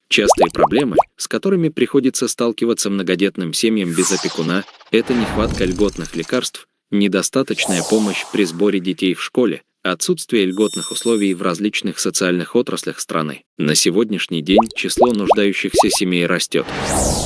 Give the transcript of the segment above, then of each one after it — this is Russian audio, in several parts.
Частые проблемы, с которыми приходится сталкиваться многодетным семьям без опекуна, это нехватка льготных лекарств, недостаточная помощь при сборе детей в школе, отсутствие льготных условий в различных социальных отраслях страны. На сегодняшний день число нуждающихся семей растет.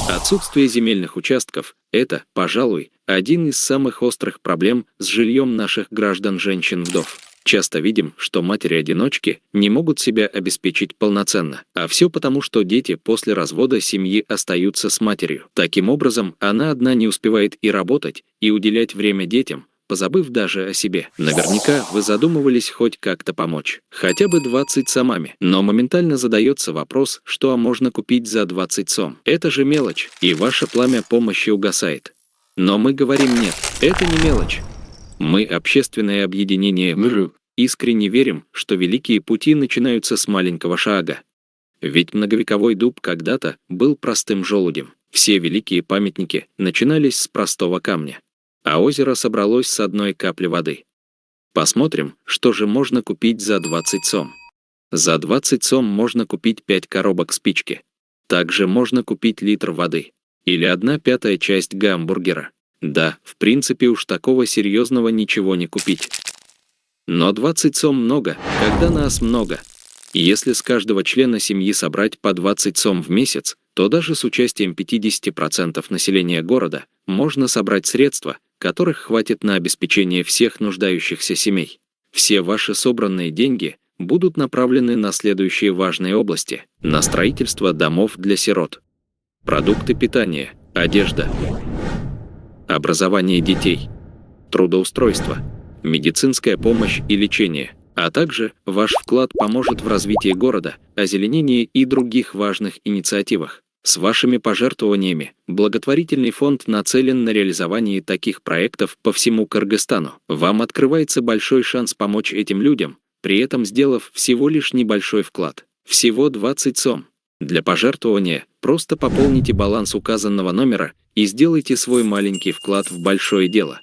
Отсутствие земельных участков – это, пожалуй, один из самых острых проблем с жильем наших граждан-женщин-вдов. Часто видим, что матери-одиночки не могут себя обеспечить полноценно, а все потому, что дети после развода семьи остаются с матерью. Таким образом, она одна не успевает и работать, и уделять время детям, позабыв даже о себе. Наверняка вы задумывались хоть как-то помочь, хотя бы 20 сомами, но моментально задается вопрос, что можно купить за 20 сом. Это же мелочь, и ваше пламя помощи угасает. Но мы говорим нет, это не мелочь. Мы общественное объединение искренне верим, что великие пути начинаются с маленького шага. Ведь многовековой дуб когда-то был простым желудем. Все великие памятники начинались с простого камня. А озеро собралось с одной капли воды. Посмотрим, что же можно купить за 20 сом. За 20 сом можно купить 5 коробок спички. Также можно купить литр воды. Или 1/5 часть гамбургера. Да, в принципе уж такого серьезного ничего не купить. Но 20 сом много, когда нас много. Если с каждого члена семьи собрать по 20 сом в месяц, то даже с участием 50% населения города можно собрать средства, которых хватит на обеспечение всех нуждающихся семей. Все ваши собранные деньги будут направлены на следующие важные области: на строительство домов для сирот, продукты питания, одежда, образование детей, трудоустройство, медицинская помощь и лечение, а также ваш вклад поможет в развитии города, озеленении и других важных инициативах. С вашими пожертвованиями благотворительный фонд нацелен на реализование таких проектов по всему Кыргызстану. Вам открывается большой шанс помочь этим людям, при этом сделав всего лишь небольшой вклад. Всего 20 сом. Для пожертвования просто пополните баланс указанного номера и сделайте свой маленький вклад в большое дело.